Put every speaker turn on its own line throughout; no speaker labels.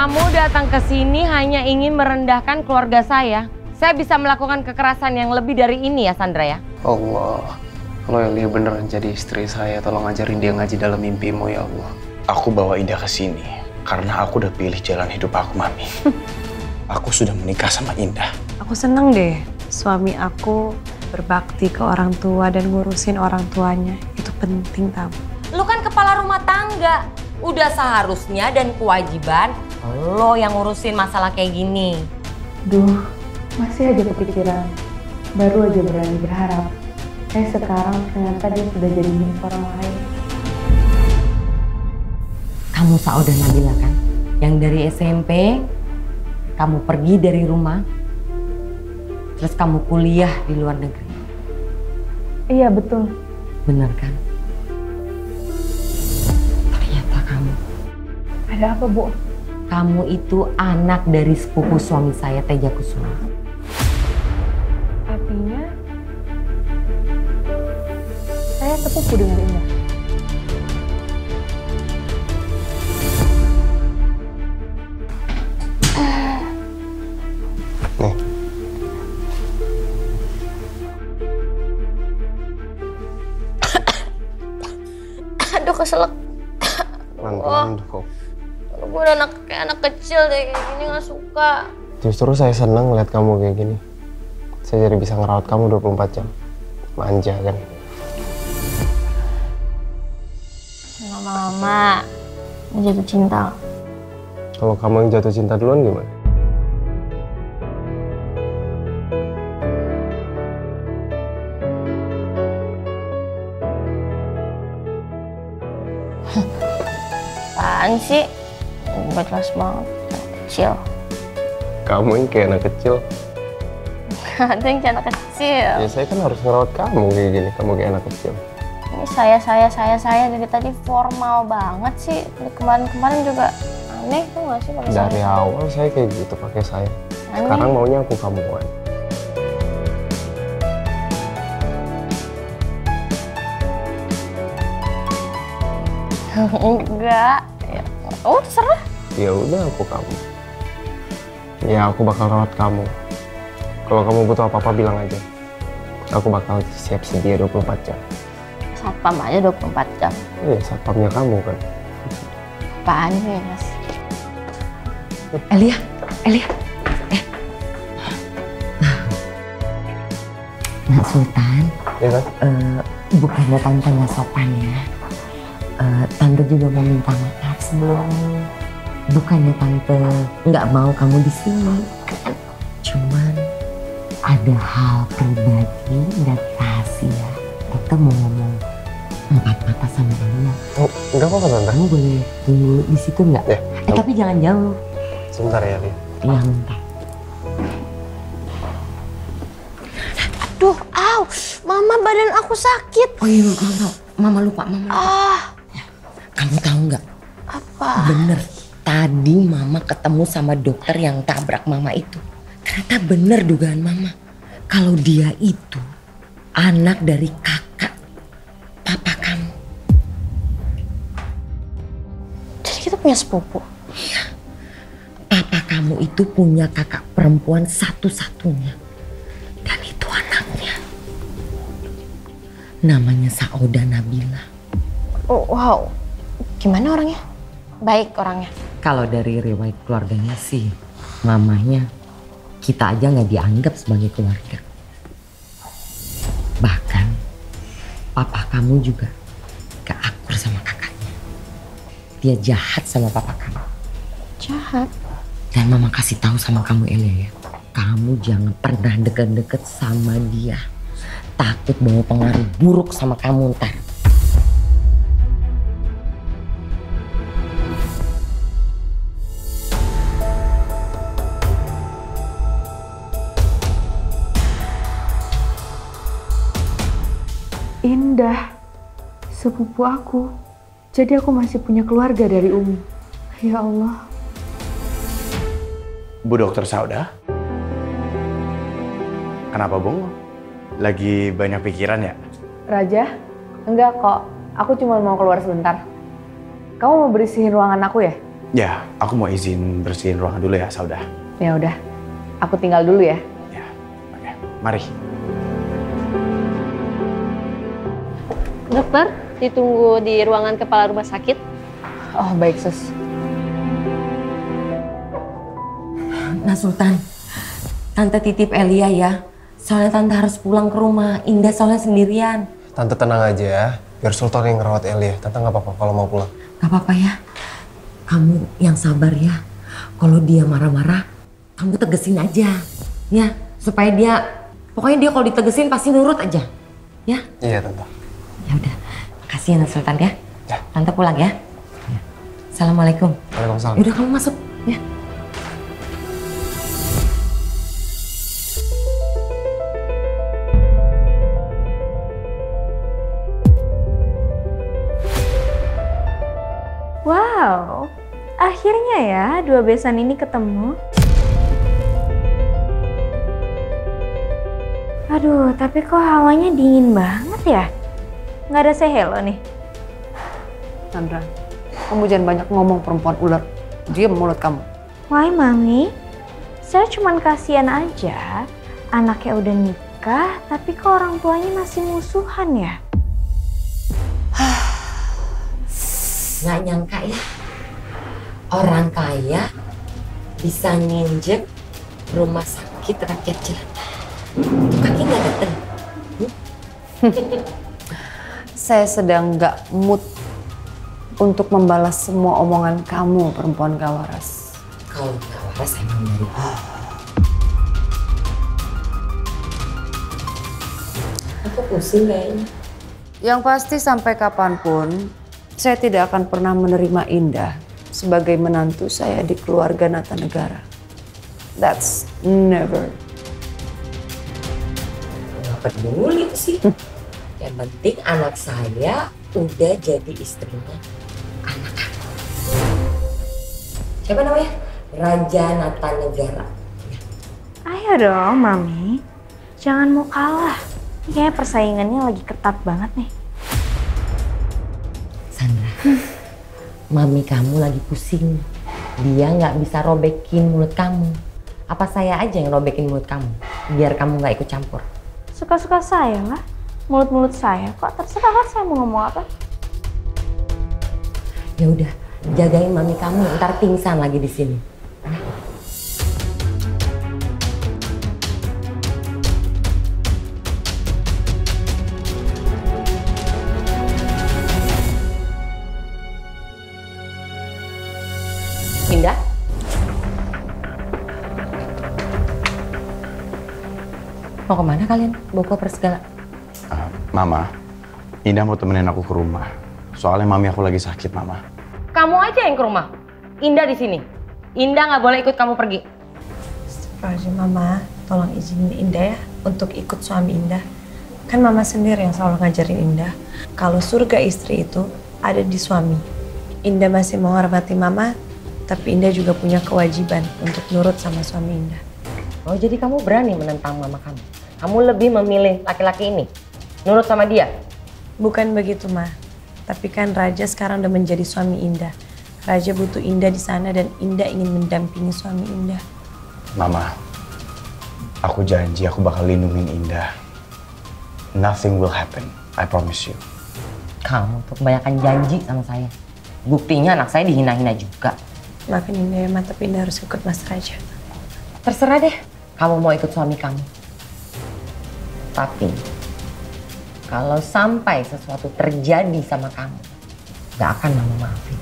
Kamu datang ke sini hanya ingin merendahkan keluarga saya. Saya bisa melakukan kekerasan yang lebih dari ini ya, Sandra ya?
Allah, kalau Elia beneran jadi istri saya, tolong ajarin dia ngaji dalam mimpimu ya Allah.
Aku bawa Indah ke sini karena aku udah pilih jalan hidup aku, Mami. Aku sudah menikah sama Indah.
Aku seneng deh, suami aku berbakti ke orang tua dan ngurusin orang tuanya. Itu penting tau.
Lu kan kepala rumah tangga. Udah seharusnya dan kewajiban lo yang ngurusin masalah kayak gini.
Duh, masih aja kepikiran. Baru aja berani berharap. Sekarang ternyata dia sudah jadi milik orang lain.
Kamu Saudah Nabila kan? Yang dari SMP, kamu pergi dari rumah, terus kamu kuliah di luar negeri.
Iya betul.
Bener kan? Ternyata kamu.
Ada apa, Bu?
Kamu itu anak dari sepupu suami saya, Teja Kusuma.
Artinya, saya sepupu dengan Indah.
Nih.
Aduh keselak.
Pelan-pelan dong.
Gue udah kayak anak kecil deh, kayak gini gak suka.
Justru saya senang ngeliat kamu kayak gini. Saya jadi bisa ngerawat kamu 24 jam. Manja kan?
Lama-lama jatuh cinta.
Kalau kamu yang jatuh cinta duluan gimana?
Apaan sih? Gue jelas banget, kecil.
Kamu yang kayak anak kecil.
Ada yang kayak anak kecil.
Ya saya kan harus ngerawat kamu kayak gini. Kamu kayak anak kecil.
Ini saya dari tadi formal banget sih. Kemarin juga aneh tuh gak sih pakai
Dari awal saya kayak gitu pakai saya.
Aneh.
Sekarang maunya aku kamuan.
Enggak. Oh terserah.
Ya udah aku kamu. Ya aku bakal rawat kamu. Kalau kamu butuh apa-apa bilang aja. Aku bakal siap sedia 24 jam.
Satpam aja 24 jam.
Iya, satpamnya kamu kan.
Apaan sih Mas?
Elia. Nak Sultan,
Iya kan?
bukannya tante nggak sopan ya. Tante juga mau minta maaf sebelumnya. Bukannya tante nggak mau kamu di sini. Cuman ada hal pribadi dan rahasia. Tante mau ngomong empat mata sama Elia.
Oh, enggak apa-apa tante.
Kamu boleh tunggu di situ nggak?
Ya.
Tapi jangan jauh.
Sebentar ya, Lia.
Iya, bentar.
Aduh, mama badan aku sakit.
Oh iya, mama lupa. Kamu tahu nggak?
Apa?
Bener, tadi mama ketemu sama dokter yang tabrak mama itu. Ternyata bener dugaan mama. Kalau dia itu anak dari kakak papa kamu.
Jadi kita punya sepupu?
Iya. Papa kamu itu punya kakak perempuan satu-satunya. Dan itu anaknya. Namanya Saudah Nabila.
Oh, wow. Gimana orangnya? Baik orangnya.
Kalau dari riwayat keluarganya sih, mamanya kita aja nggak dianggap sebagai keluarga. Bahkan papa kamu juga gak akur sama kakaknya. Dia jahat sama papa kamu.
Jahat?
Dan mama kasih tahu sama kamu Elia ya, kamu jangan pernah deket-deket sama dia. Takut bawa pengaruh buruk sama kamu ntar.
Indah, sepupu aku. Jadi aku masih punya keluarga dari Umi. Ya Allah.
Bu Dokter Saudah? Kenapa bengong? Lagi banyak pikiran ya?
Raja? Enggak kok. Aku cuma mau keluar sebentar. Kamu mau bersihin ruangan aku ya?
Ya, aku mau izin bersihin ruangan dulu ya, Saudah.
Ya udah, aku tinggal dulu ya.
Ya, oke. Mari.
Dokter, ditunggu di ruangan kepala rumah sakit.
Oh baik sus.
Nah Sultan, Tante titip Elia ya. Soalnya Tante harus pulang ke rumah. Indah soalnya sendirian.
Tante tenang aja ya. Biar Sultan yang ngerawat Elia. Tante nggak apa-apa kalau mau pulang.
Gak apa-apa ya. Kamu yang sabar ya. Kalau dia marah-marah, kamu tegesin aja. Ya, supaya dia, pokoknya dia kalau ditegesin pasti nurut aja. Ya?
Iya Tante.
Ya udah, makasih ya Sultan ya.
Ya.
Tante pulang ya. Assalamualaikum.
Waalaikumsalam.
Yaudah kamu masuk ya.
Wow, akhirnya ya dua besan ini ketemu. Aduh, tapi kok hawanya dingin banget ya? Nggak ada say hello nih.
Sandra, kamu jangan banyak ngomong perempuan ular. Diam mulut kamu.
Why, Mami? Saya cuman kasihan aja. Anaknya udah nikah, tapi kok orang tuanya masih musuhan ya?
Nggak nyangka ya. Orang kaya bisa nginjek rumah sakit rakyat jelata. Kaki nggak dateng.
Saya sedang nggak mood untuk membalas semua omongan kamu, perempuan gak waras.
Kalau nggak waras emang dari aku pusing kayaknya.
Yang pasti sampai kapanpun, saya tidak akan pernah menerima Indah sebagai menantu saya di keluarga Natanegara. That's never.
Nggak peduli sih. Yang penting anak saya udah jadi istrinya anak aku. Siapa namanya? Raja Natanegara.
Ayo dong, Mami. Jangan mau kalah. Ini kayaknya persaingannya lagi ketat banget nih.
Sandra, mami kamu lagi pusing. Dia nggak bisa robekin mulut kamu. Apa saya aja yang robekin mulut kamu? Biar kamu nggak ikut campur.
Suka-suka saya lah. Mulut-mulut saya. Kok terserah kan saya mau ngomong apa?
Ya udah, jagain mami kamu. Ntar pingsan lagi di sini. Indah? Mau kemana kalian? Bawa koper segala?
Mama, Indah mau temenin aku ke rumah. Soalnya mami aku lagi sakit, Mama.
Kamu aja yang ke rumah. Indah di sini. Indah nggak boleh ikut kamu pergi.
Astagfirullahaladzim, Mama. Tolong izinin Indah ya untuk ikut suami Indah. Kan Mama sendiri yang selalu ngajarin Indah kalau surga istri itu ada di suami. Indah masih menghormati Mama, tapi Indah juga punya kewajiban untuk nurut sama suami Indah.
Oh, jadi kamu berani menentang mama kamu? Kamu lebih memilih laki-laki ini? Nurut sama dia?
Bukan begitu, Ma. Tapi kan Raja sekarang udah menjadi suami Indah. Raja butuh Indah di sana dan Indah ingin mendampingi suami Indah.
Mama, aku janji aku bakal lindungin Indah. Nothing will happen, I promise you.
Kamu tuh kebanyakan janji sama saya. Buktinya anak saya dihina-hina juga.
Maafin Indah ya, Ma, tapi Indah harus ikut Mas Raja.
Terserah deh, kamu mau ikut suami kamu. Tapi, kalau sampai sesuatu terjadi sama kamu, gak akan mama maafin.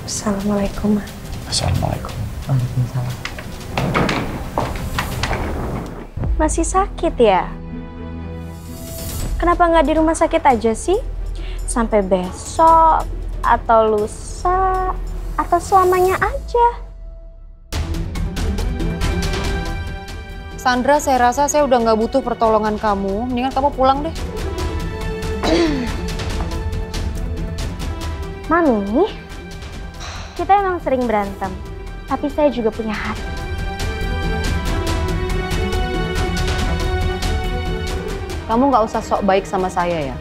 Assalamualaikum, Ma.
Assalamualaikum.
Waalaikumsalam.
Masih sakit ya? Kenapa nggak di rumah sakit aja sih? Sampai besok, atau lusa, atau selamanya aja.
Sandra, saya rasa saya udah nggak butuh pertolongan kamu. Mendingan kamu pulang deh.
Mami, kita emang sering berantem, tapi saya juga punya hati.
Kamu nggak usah sok baik sama saya ya.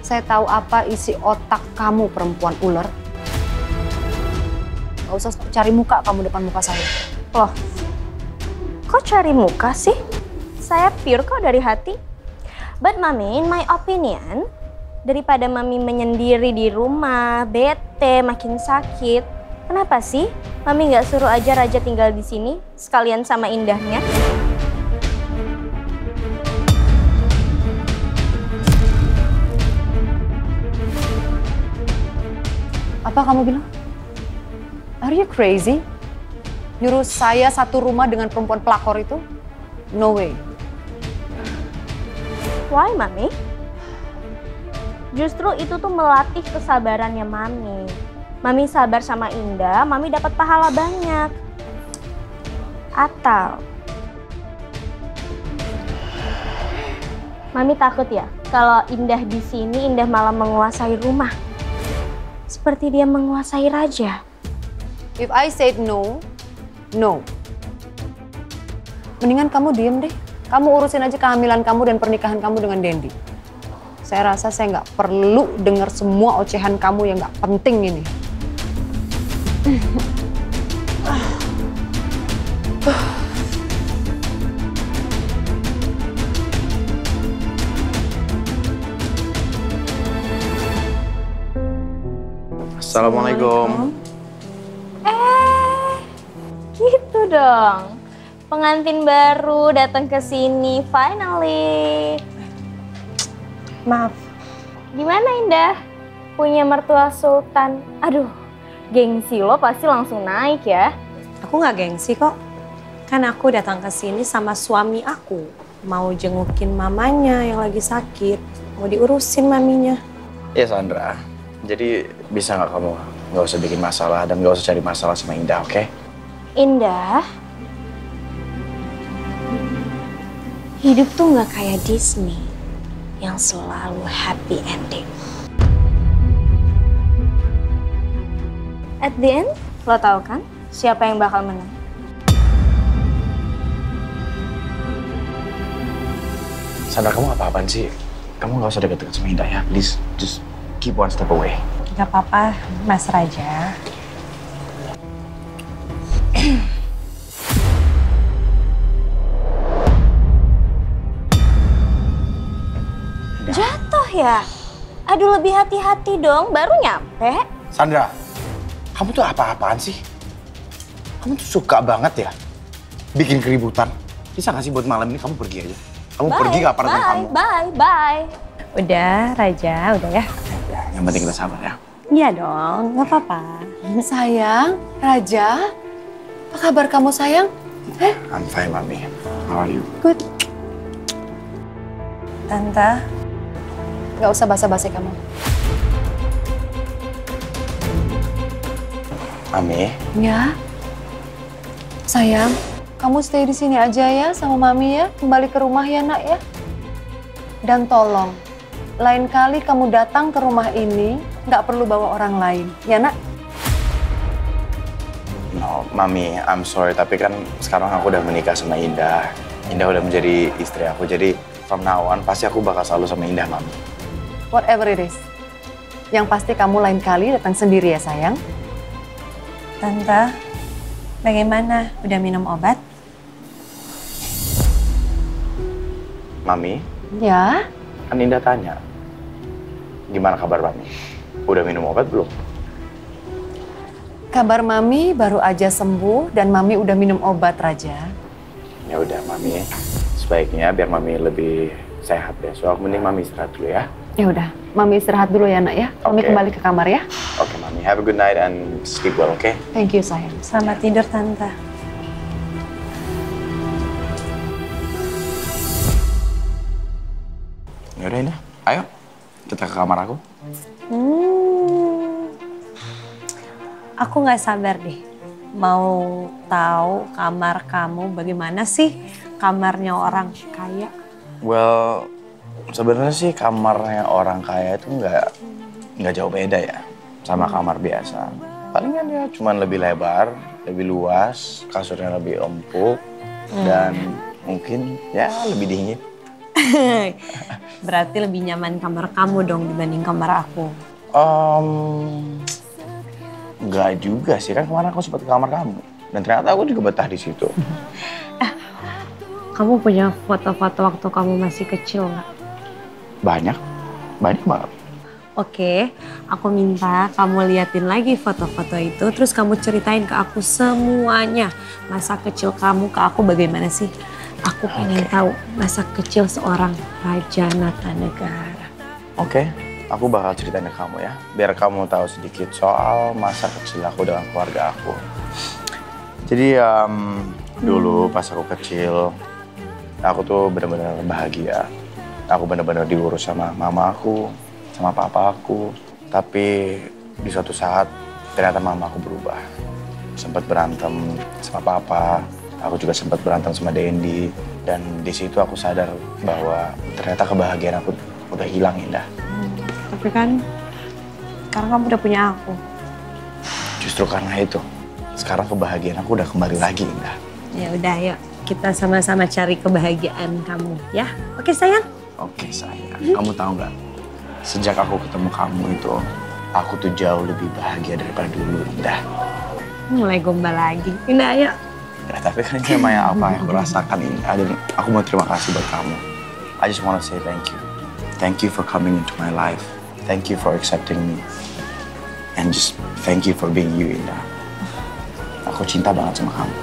Saya tahu apa isi otak kamu, perempuan ular. Gak usah cari muka kamu depan muka saya.
Loh, kok cari muka sih? Saya pure kok dari hati. But Mami, in my opinion, daripada Mami menyendiri di rumah, bete, makin sakit, kenapa sih Mami nggak suruh aja Raja tinggal di sini, sekalian sama Indahnya?
Apa kamu bilang? Are you crazy? Nyuruh saya satu rumah dengan perempuan pelakor itu? No way.
Why, Mami? Justru itu tuh melatih kesabarannya Mami. Mami sabar sama Indah, Mami dapat pahala banyak. Atau Mami takut ya kalau Indah di sini, Indah malah menguasai rumah. Seperti dia menguasai Raja.
If I said no, no. Mendingan kamu diem deh. Kamu urusin aja kehamilan kamu dan pernikahan kamu dengan Dendi. Saya rasa saya nggak perlu dengar semua ocehan kamu yang nggak penting ini.
Assalamualaikum.
Gitu dong. Pengantin baru datang ke sini, finally.
Maaf,
Gimana Indah? Punya mertua sultan. Aduh, gengsi lo pasti langsung naik ya.
aku nggak gengsi kok. Kan aku datang ke sini sama suami aku. Mau jengukin mamanya yang lagi sakit. Mau diurusin maminya.
Ya Sandra, jadi bisa nggak kamu nggak usah bikin masalah dan nggak usah cari masalah sama Indah, oke?
Indah, hidup tuh nggak kayak Disney yang selalu happy ending. At the end, lo tau kan siapa yang bakal menang?
Sandra, kamu apa-apaan sih? Kamu nggak usah deket-deket sama Indah ya, please. Just keep one step away.
Gak apa-apa, Mas Raja.
Jatuh ya? Aduh, lebih hati-hati dong, baru nyampe.
Sandra, kamu tuh apa-apaan sih? Kamu tuh suka banget ya bikin keributan. Bisa nggak sih buat malam ini kamu pergi aja? Kamu pergi ke apartemen kamu.
Bye.
Udah, Raja, udah ya.
Yang penting kita sabar ya.
Iya dong, gak apa-apa.
Sayang, Raja, apa kabar kamu sayang?
I'm fine, Mami. How are you?
Good.
Tante,
Gak usah basa-basi kamu.
Mami,
Ya. Sayang, kamu stay di sini aja ya sama Mami ya. Kembali ke rumah ya nak ya. Dan tolong, lain kali kamu datang ke rumah ini, nggak perlu bawa orang lain. Ya nak?
no, Mami, I'm sorry. Tapi kan sekarang aku udah menikah sama Indah. Indah udah menjadi istri aku. Jadi from now on, pasti aku bakal selalu sama Indah, Mami.
Whatever it is. Yang pasti kamu lain kali datang sendiri ya sayang.
Tante, bagaimana? Udah minum obat?
Mami,
Ya.
kan Indah tanya. Gimana kabar Mami? Udah minum obat belum?
Kabar Mami baru aja sembuh dan Mami udah minum obat Raja.
Ya udah, Mami. Sebaiknya biar Mami lebih sehat besok. Mending Mami istirahat dulu ya.
Ya udah, Mami istirahat dulu ya nak ya. Mami
Oke.
kembali ke kamar ya.
Oke, Mami. Have a good night and sleep well, oke?
Thank you sayang.
Selamat tidur, Tante.
Ya udah Indah, ayo kita ke kamar aku.
Aku nggak sabar deh. Mau tahu kamar kamu bagaimana sih? Kamarnya orang kaya.
Well, sebenarnya sih kamarnya orang kaya itu nggak jauh beda ya sama kamar biasa. Palingan ya cuman lebih lebar, lebih luas, kasurnya lebih empuk dan mungkin ya lebih dingin.
Berarti lebih nyaman kamar kamu dong dibanding kamar aku.
Enggak juga sih, kan kemarin aku sempat ke kamar kamu. Dan ternyata aku juga betah di situ.
Kamu punya foto-foto waktu kamu masih kecil nggak?
Banyak banget.
Oke, aku minta kamu liatin lagi foto-foto itu, terus kamu ceritain ke aku semuanya. Masa kecil kamu ke aku bagaimana sih? Aku pengen tahu masa kecil seorang Raja Natanegara.
Oke, aku bakal ceritain ke kamu ya. Biar kamu tahu sedikit soal masa kecil aku dengan keluarga aku. Jadi dulu pas aku kecil, aku tuh benar-benar bahagia. Aku benar-benar diurus sama mama aku, sama papa aku. Tapi di suatu saat ternyata mama aku berubah. Sempat berantem sama papa, aku juga sempat berantem sama Dendi. Dan di situ aku sadar bahwa ternyata kebahagiaan aku udah hilang, Indah.
Tapi kan sekarang kamu udah punya aku.
Justru karena itu, sekarang kebahagiaan aku udah kembali lagi, Indah.
Ya udah, yuk kita sama-sama cari kebahagiaan kamu, ya. Oke sayang?
Oke sayang, kamu tahu nggak? Sejak aku ketemu kamu itu, aku tuh jauh lebih bahagia daripada dulu, Indah.
Mulai gombal lagi. Indah, ayo.
Ya, tapi kan ini emang apa yang aku rasakan, Indah. Dan aku mau terima kasih buat kamu. I just wanna say thank you. Thank you for coming into my life. Thank you for accepting me. And just thank you for being you, Indah. Aku cinta banget sama kamu.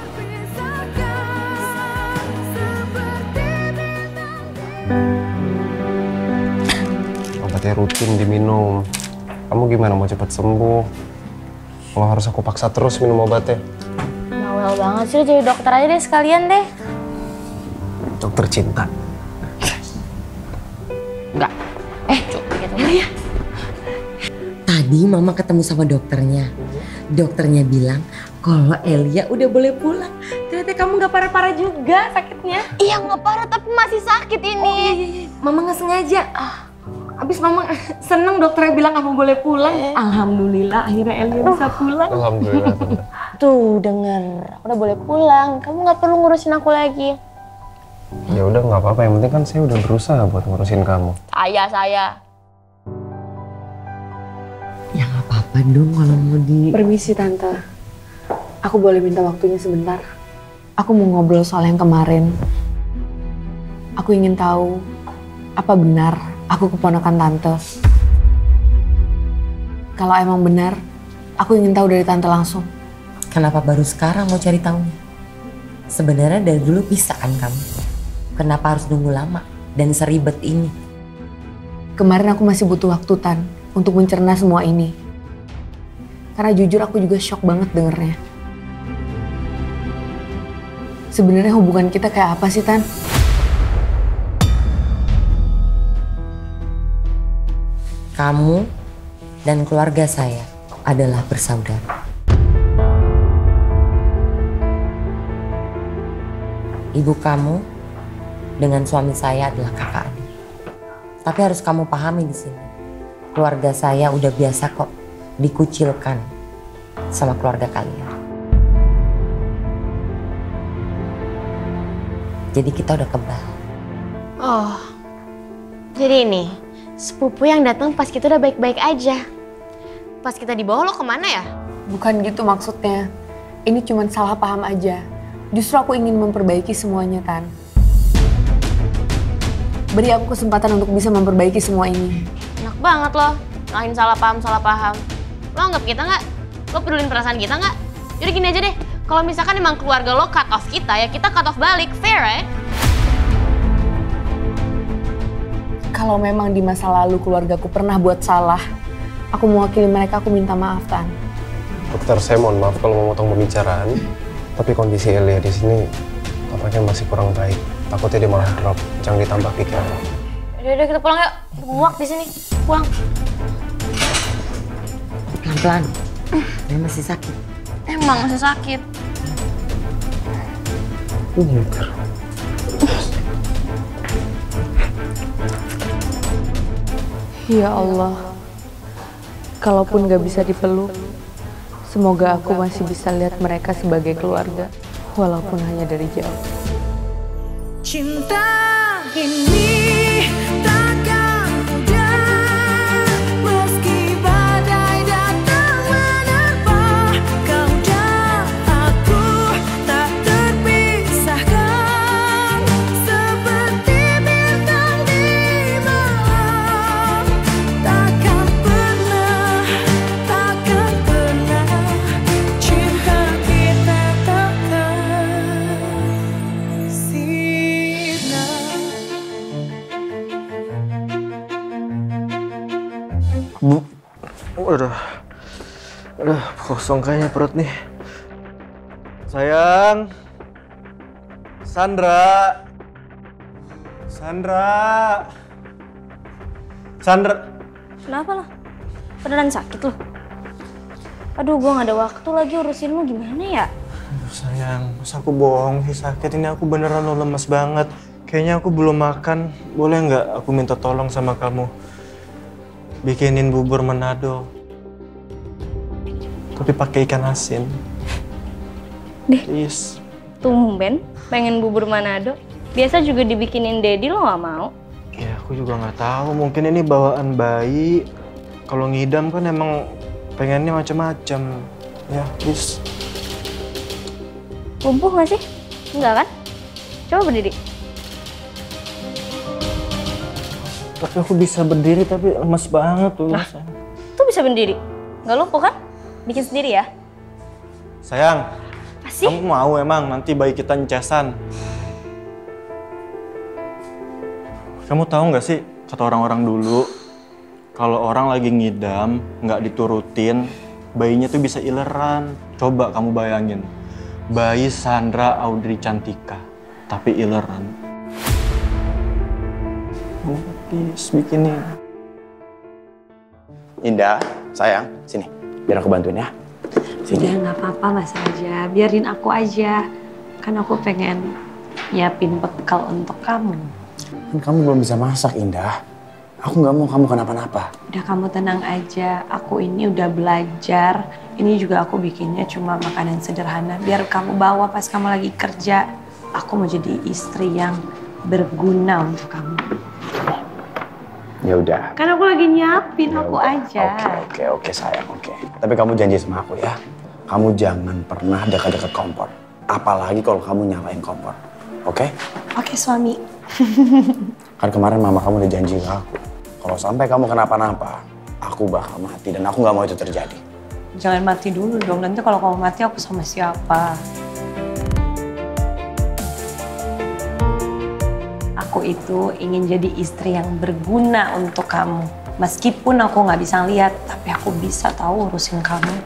Obatnya rutin diminum. Kamu gimana mau cepat sembuh? Kalau harus aku paksa terus minum obatnya?
Bawel banget sih, jadi dokter aja deh sekalian deh.
Dokter cinta.
Enggak.
Coba gitu ya.
Tadi mama ketemu sama dokternya. Dokternya bilang kalau Elia udah boleh pulang. Ternyata kamu nggak parah-parah juga sakitnya.
Iya nggak parah tapi masih sakit ini.
Oh, iya. Mama nggak sengaja. Abis mama seneng dokternya bilang kamu boleh pulang. Alhamdulillah akhirnya Elia bisa pulang.
Alhamdulillah. Tante.
Tuh denger, aku udah boleh pulang. Kamu nggak perlu ngurusin aku lagi.
Ya udah nggak apa-apa. Yang penting kan saya udah berusaha buat ngurusin kamu.
Saya.
Ya nggak apa-apa dong kalau mau di.
Permisi Tante, aku boleh minta waktunya sebentar? Aku mau ngobrol soal yang kemarin. Aku ingin tahu, apa benar aku keponakan Tante? Kalau emang benar, aku ingin tahu dari Tante langsung.
Kenapa baru sekarang mau cari tahunya? Sebenarnya dari dulu bisa kan kamu? Kenapa harus nunggu lama dan seribet ini?
Kemarin aku masih butuh waktu, Tan, untuk mencerna semua ini. Karena jujur aku juga shock banget dengernya. Sebenarnya hubungan kita kayak apa sih, Tan?
Kamu dan keluarga saya adalah bersaudara. Ibu kamu dengan suami saya adalah kakak adik. Tapi harus kamu pahami di sini, keluarga saya udah biasa kok dikucilkan sama keluarga kalian. Jadi kita udah kebal.
Oh, jadi ini sepupu yang datang pas kita udah baik-baik aja. Pas kita dibawa lo kemana ya?
Bukan gitu maksudnya. Ini cuma salah paham aja. Justru aku ingin memperbaiki semuanya, Tan. Beri aku kesempatan untuk bisa memperbaiki semua ini.
Enak banget lo, ngalahin salah paham. Lo anggap kita nggak? Lo pedulin perasaan kita nggak? Jadi gini aja deh, kalau misalkan emang keluarga lo cut off kita, ya kita cut off balik, fair right?
Kalau memang di masa lalu keluargaku pernah buat salah, aku mewakili mereka, aku minta maaf, Tan.
Dokter, saya mohon maaf kalau memotong pembicaraan. Tapi kondisi Elia di sini tampaknya masih kurang baik. Takutnya dia malah drop. Jangan ditambah pikiran.
Udah kita pulang yuk. Muak di sini. Pulang.
Pelan-pelan. Dia masih sakit.
Emang masih sakit.
Ya Allah, kalaupun gak bisa dipeluk, semoga aku masih bisa lihat mereka sebagai keluarga, walaupun hanya dari jauh.
Cinta ini takkan mudah, meski badai datang menerpa.
Aduh, kosong kayaknya perut nih. Sayang. Sandra. Sandra. Sandra.
Kenapa lo? Beneran sakit lo? Aduh, gue gak ada waktu lagi urusin lu, gimana ya?
Aduh sayang, masa aku bohong sih sakit? Ini aku beneran lo lemes banget. Kayaknya aku belum makan. Boleh nggak aku minta tolong sama kamu? Bikinin bubur Manado. Tapi pakai ikan asin.
Deh,
please.
Tumben pengen bubur Manado. Biasa juga dibikinin Dedi, lo gak mau?
Ya aku juga nggak tahu. Mungkin ini bawaan bayi. Kalau ngidam kan emang pengennya macam-macam. Ya, please.
Lumpuh gak sih? Enggak kan? Coba berdiri.
Tapi aku bisa berdiri tapi lemas banget tuh.
Nah, tuh bisa berdiri? Nggak lumpuh kan? Bikin sendiri ya?
Sayang,
Asih?
kamu mau emang nanti bayi kita ncesan? Kamu tahu nggak sih kata orang-orang dulu, kalau orang lagi ngidam, nggak diturutin, bayinya tuh bisa ileran. Coba kamu bayangin, bayi Sandra Audrey Cantika, tapi ileran. Please, bikinin.
Indah, sayang, sini. Biar aku bantuin ya. Sini.
Udah nggak apa-apa Mas Raja, biarin aku aja. Kan aku pengen nyiapin bekal untuk kamu.
Kan kamu belum bisa masak, Indah. Aku nggak mau kamu kenapa-napa.
Udah kamu tenang aja, aku ini udah belajar. Ini juga aku bikinnya cuma makanan sederhana. Biar kamu bawa pas kamu lagi kerja. Aku mau jadi istri yang berguna untuk kamu.
Ya udah.
Kan aku lagi nyiapin,
Ya
aku
udah.
aja.
Oke sayang, oke. Tapi kamu janji sama aku ya. Kamu jangan pernah dekat-dekat kompor. Apalagi kalau kamu nyalain kompor. Oke?
Oke, suami.
Kan kemarin mama kamu udah janji ke aku. Kalau sampai kamu kenapa-napa, aku bakal mati dan aku nggak mau itu terjadi.
Jangan mati dulu dong, nanti kalau kamu mati aku sama siapa? Aku itu ingin jadi istri yang berguna untuk kamu. Meskipun aku nggak bisa lihat, tapi aku bisa tahu urusin kamu.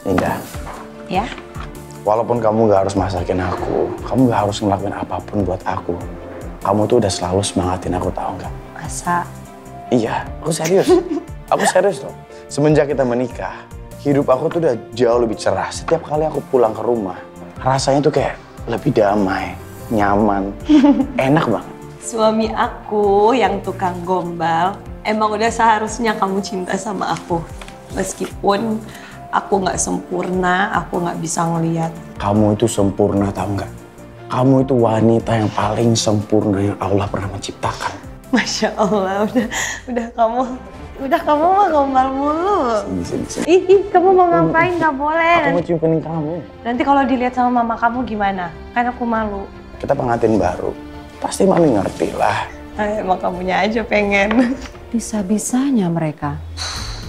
Indah.
Ya?
Walaupun kamu nggak harus masakin aku, kamu nggak harus ngelakuin apapun buat aku. Kamu tuh udah selalu semangatin aku, tahu nggak?
Masa?
Iya, aku serius. Aku serius loh. Semenjak kita menikah, hidup aku tuh udah jauh lebih cerah. Setiap kali aku pulang ke rumah, rasanya tuh kayak lebih damai, nyaman, enak banget.
Suami aku yang tukang gombal, emang udah seharusnya kamu cinta sama aku. Meskipun aku nggak sempurna, aku nggak bisa ngelihat.
Kamu itu sempurna, tahu nggak? Kamu itu wanita yang paling sempurna yang Allah pernah menciptakan.
Masya Allah, udah kamu mah gombal mulu.
Sini.
Ih, kamu mau ngapain? Nggak boleh.
Aku mau cium kening kamu.
Nanti kalau dilihat sama mama kamu gimana? Kan aku malu.
Kita pengantin baru. Pasti mami ngerti lah.
Emang kamunya aja pengen.
Bisa-bisanya mereka.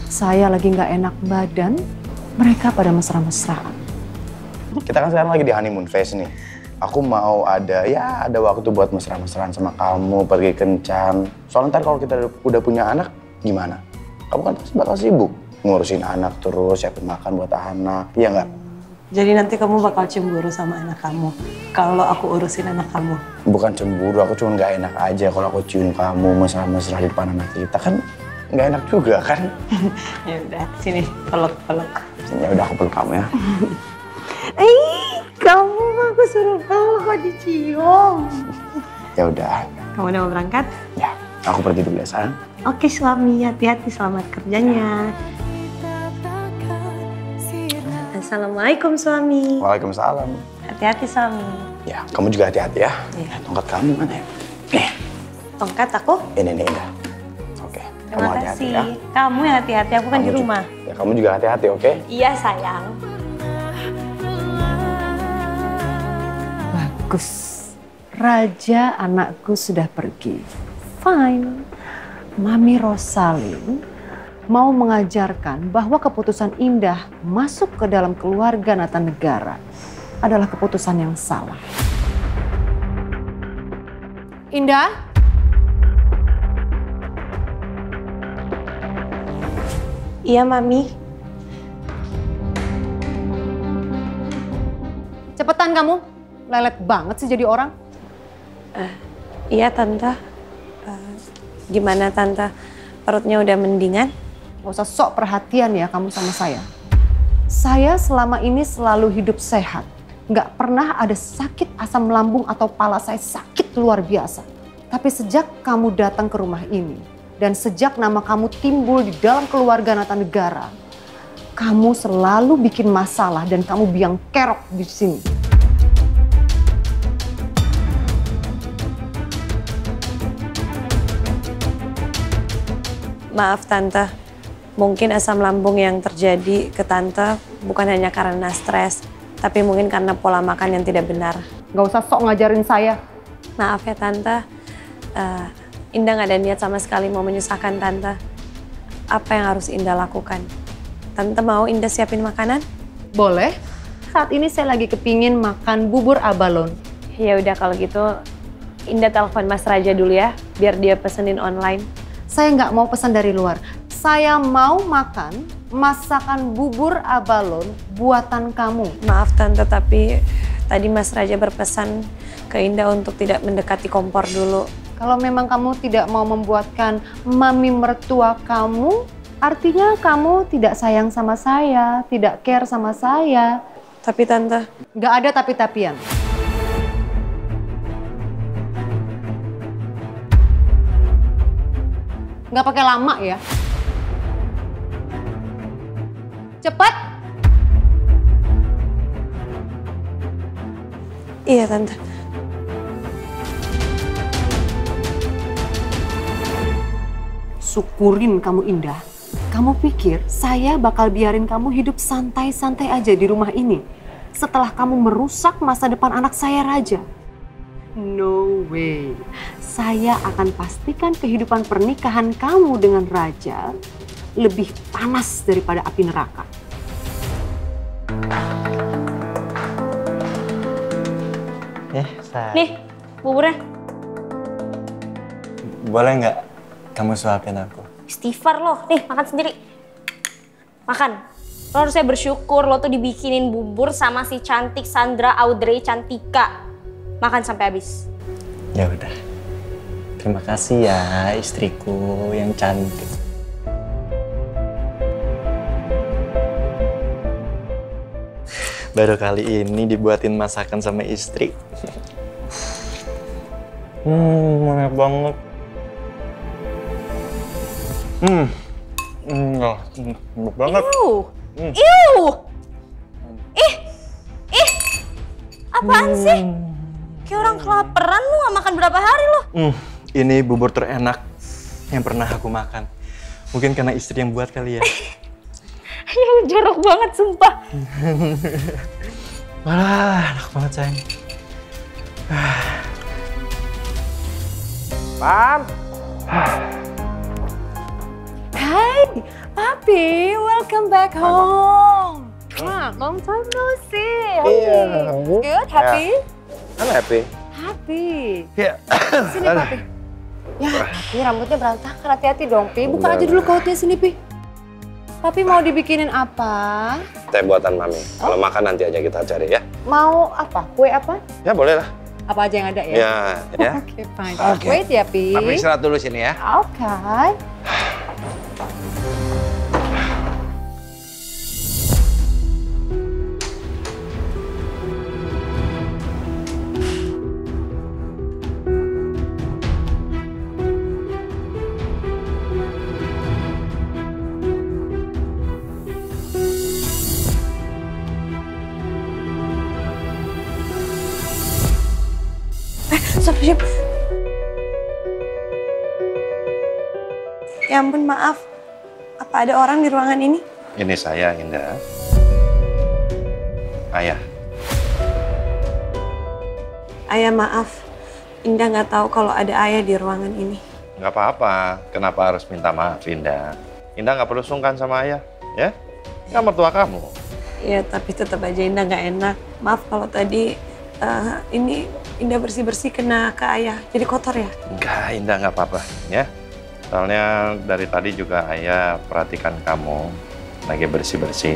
Saya lagi nggak enak badan, mereka pada mesra-mesraan.
Kita kan sekarang lagi di honeymoon phase nih. Aku mau ada waktu buat mesra-mesraan sama kamu, pergi kencan. Soalnya ntar kalau kita udah punya anak, gimana? Kamu kan pasti bakal sibuk ngurusin anak terus, siapin makan buat anak, iya nggak?
Jadi nanti kamu bakal cemburu sama anak kamu kalau aku urusin anak kamu.
Bukan cemburu, aku cuma nggak enak aja kalau aku cium kamu mesra-mesra di depan anak kita, kan nggak enak juga kan?
Ya udah, sini peluk.
Ya udah, aku peluk kamu ya.
Kamu aku suruh peluk kok dicium.
Ya udah.
Kamu udah mau berangkat?
Ya, aku pergi dulu ya sayang.
Oke suami, hati-hati, selamat kerjanya. Assalamualaikum suami.
Waalaikumsalam.
Hati-hati suami.
Ya, kamu juga hati-hati ya.
Iya.
Tongkat kamu mana ya?
Tongkat aku?
Ini Indah. Oke, kamu
Terima
hati-hati
kasih.
ya.
Kamu yang hati-hati, aku kan di rumah.
Ya, kamu juga hati-hati, oke?
Iya sayang.
Bagus. Raja anakku sudah pergi. Fine. Mami Rosalin mau mengajarkan bahwa keputusan Indah masuk ke dalam keluarga Nata Negara adalah keputusan yang salah. Indah?
Iya Mami.
Cepetan kamu, lelet banget sih jadi orang.
Iya Tante. Gimana Tante? Perutnya udah mendingan?
Gak usah sok perhatian ya kamu sama saya. Saya selama ini selalu hidup sehat. Gak pernah ada sakit asam lambung atau kepala saya sakit luar biasa. Tapi sejak kamu datang ke rumah ini, dan sejak nama kamu timbul di dalam keluarga Natanegara, kamu selalu bikin masalah dan kamu biang kerok di sini.
Maaf Tante, mungkin asam lambung yang terjadi ke Tante bukan hanya karena stres, tapi mungkin karena pola makan yang tidak benar.
Gak usah sok ngajarin saya.
Maaf ya Tante, Indah gak ada niat sama sekali mau menyusahkan Tante. Apa yang harus Indah lakukan? Tante mau Indah siapin makanan?
Boleh. Saat ini saya lagi kepingin makan bubur abalon.
Ya udah kalau gitu, Indah telepon Mas Raja dulu ya, biar dia pesenin online.
Saya nggak mau pesan dari luar. Saya mau makan masakan bubur abalon buatan kamu.
Maaf Tante, tapi tadi Mas Raja berpesan ke Indah untuk tidak mendekati kompor dulu.
Kalau memang kamu tidak mau membuatkan mami mertua kamu, artinya kamu tidak sayang sama saya, tidak care sama saya.
Tapi Tante,
nggak ada tapi-tapian. Nggak pakai lama ya. Cepat.
Iya Tante.
Syukurin kamu Indah. Kamu pikir saya bakal biarin kamu hidup santai-santai aja di rumah ini setelah kamu merusak masa depan anak saya Raja? No way. Saya akan pastikan kehidupan pernikahan kamu dengan Raja lebih panas daripada api neraka.
Sayang.
Nih, buburnya.
Boleh nggak kamu suapin aku?
Istighfar lo, nih makan sendiri. Makan. Lo harusnya bersyukur lo tuh dibikinin bubur sama si cantik Sandra Audrey Cantika. Makan sampai habis.
Ya udah. Terima kasih ya istriku yang cantik. Baru kali ini dibuatin masakan sama istri. Enak banget. Enak banget.
Apaan sih? Kayak orang kelaparan lu gak makan berapa hari lo?
Ini bubur terenak yang pernah aku makan. Mungkin karena istri yang buat kali ya.
Ya jorok banget sumpah.
Wah, enak banget sayang.
Pam.
Hai, Papi, welcome back home. Wah, long time no see.
Iya.
Good, happy?
I'm happy.
Happy.
Iya.
Sini, Papi. Ya, Papi rambutnya berantakan. Hati-hati dong, Pi. Buka aja dulu kautnya sini, Pi. Papi mau dibikinin apa?
Teh buatan Mami. Kalau makan nanti aja kita cari ya.
Mau apa? Kue apa?
Ya boleh lah.
Apa aja yang ada ya?
Ya.
Oke, fine.
Oke.
Wait ya, Pi.
Mami istirahat dulu sini ya.
Oke.
Siap. Ya ampun, maaf. Apa ada orang di ruangan ini?
Ini saya, Indah. Ayah.
Ayah, maaf. Indah nggak tahu kalau ada ayah di ruangan ini.
Nggak apa-apa. Kenapa harus minta maaf, Indah? Indah nggak perlu sungkan sama ayah, ya? Kan mertua kamu.
Ya, tapi tetap aja Indah nggak enak. Maaf kalau tadi ini Indah bersih-bersih kena ke ayah. Jadi kotor ya?
Enggak, Indah nggak apa-apa, ya. Soalnya dari tadi juga ayah perhatikan kamu lagi bersih-bersih.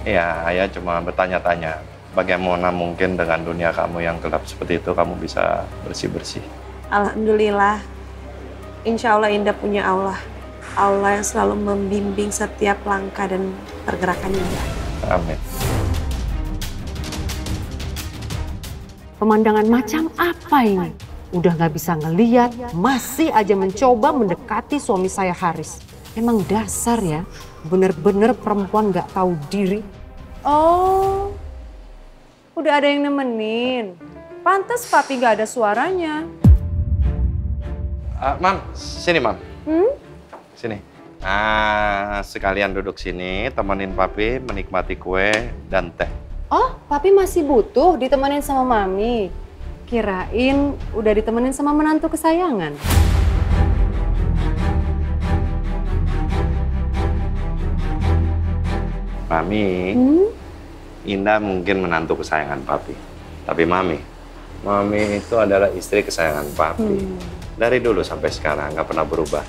Ya, ayah cuma bertanya-tanya. Bagaimana mungkin dengan dunia kamu yang gelap seperti itu kamu bisa bersih-bersih?
Alhamdulillah. Insya Allah Indah punya Allah. Allah yang selalu membimbing setiap langkah dan pergerakan Indah.
Amin.
Pemandangan macam apa ini? Udah gak bisa ngeliat, masih aja mencoba mendekati suami saya Haris. Emang dasar ya, bener-bener perempuan gak tahu diri.
Oh, udah ada yang nemenin. Pantas papi gak ada suaranya.
Mam, sini Mam. Sini. Nah, sekalian duduk sini, temenin papi menikmati kue dan teh.
Oh, papi masih butuh ditemenin sama mami. Kirain udah ditemenin sama menantu kesayangan.
Mami, Indah mungkin menantu kesayangan papi. Tapi Mami itu adalah istri kesayangan papi. Dari dulu sampai sekarang nggak pernah berubah.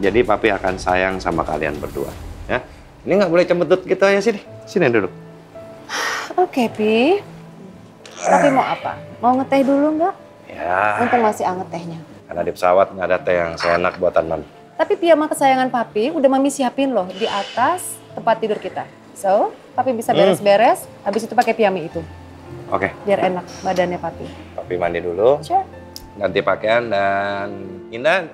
Jadi papi akan sayang sama kalian berdua. Ya, ini nggak boleh cembetut gitu ya, sini duduk.
Oke, Pi. Papi mau apa? Mau ngeteh dulu nggak?
Ya.
Untung masih anget tehnya.
Karena di pesawat nggak ada teh yang seenak buatan Mami.
Tapi piyama kesayangan papi udah mami siapin loh di atas tempat tidur kita. So, papi bisa beres-beres, habis itu pakai piyama itu.
Oke.
Biar enak badannya papi.
Papi mandi dulu.
Sure.
Ganti pakaian dan Indah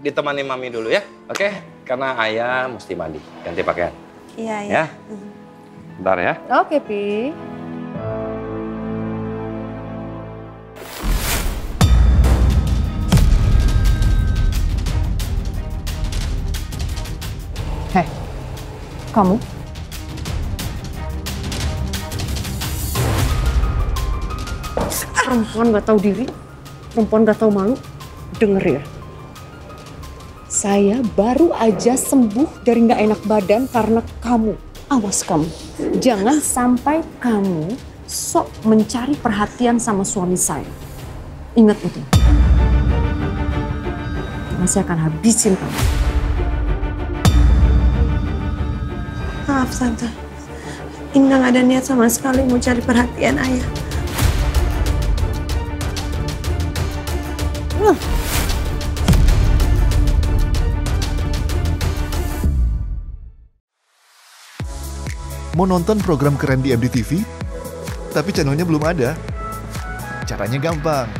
ditemani Mami dulu ya. Oke? Karena ayah mesti mandi. Ganti pakaian.
Iya, iya.
Ya. Bentar ya.
Oke, Pi.
Heh, kamu? Perempuan gak tahu diri, perempuan gak tahu malu. Denger ya, saya baru aja sembuh dari gak enak badan karena kamu. Awas kamu, jangan sampai kamu sok mencari perhatian sama suami saya. Ingat itu. Masih akan habisin kamu.
Maaf Tante. Indah gak ada niat sama sekali mau cari perhatian ayah.
Mau nonton program keren di MDTV? Tapi channelnya belum ada? Caranya gampang.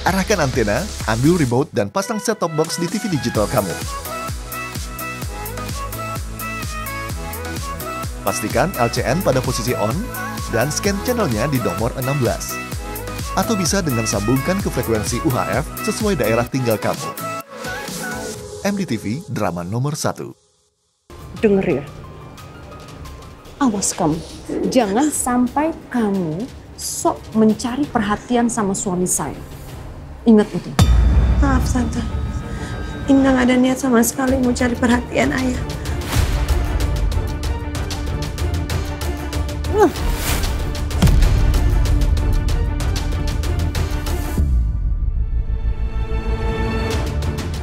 Arahkan antena, ambil remote, dan pasang set-top box di TV digital kamu. Pastikan LCN pada posisi on, dan scan channelnya di nomor 16. Atau bisa dengan sambungkan ke frekuensi UHF sesuai daerah tinggal kamu. MDTV, drama nomor 1.
Denger ya. Awas kamu, jangan sampai kamu sok mencari perhatian sama suami saya. Ingat itu.
Maaf Tante. Indah gak ada niat sama sekali mau cari perhatian ayah.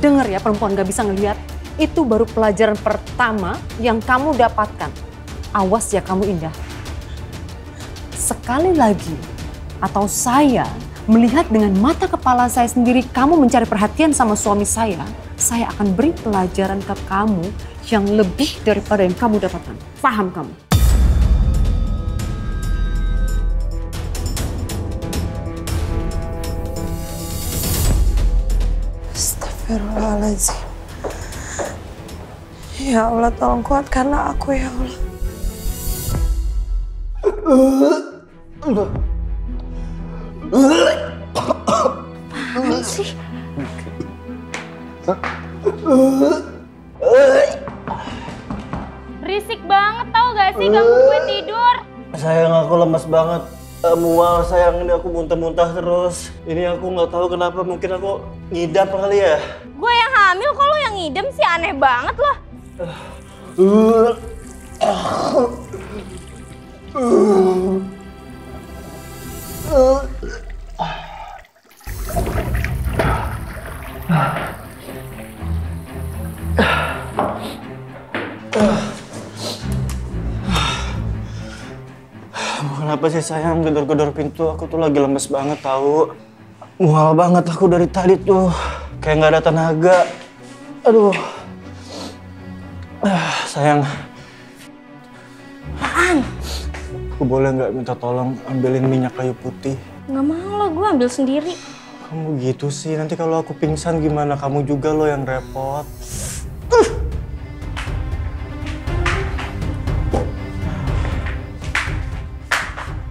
Dengar ya, perempuan gak bisa ngelihat. Itu baru pelajaran pertama yang kamu dapatkan. Awas ya kamu Indah. Sekali lagi, atau saya melihat dengan mata kepala saya sendiri kamu mencari perhatian sama suami saya akan beri pelajaran ke kamu yang lebih daripada yang kamu dapatkan. Paham kamu?
Astagfirullahaladzim. Ya Allah, tolong kuatkanlah aku ya Allah.
Apaan sih?
Risik banget tau gak sih ganggu gue tidur.
Sayang, aku lemas banget. Mual sayang, ini aku muntah-muntah terus. Ini aku nggak tahu kenapa, mungkin aku ngidam kali ya.
Gue yang hamil, kok lo yang ngidam sih, aneh banget loh.
Kenapa sih sayang gedor-gedor pintu? Aku tuh lagi lemes banget tahu. Mual banget aku dari tadi tuh. Kayak nggak ada tenaga. Aduh. Sayang.
Apaan?
Aku boleh nggak minta tolong ambilin minyak kayu putih?
Nggak mau lah, gue ambil sendiri.
Kamu gitu sih, nanti kalau aku pingsan gimana? Kamu juga loh yang repot.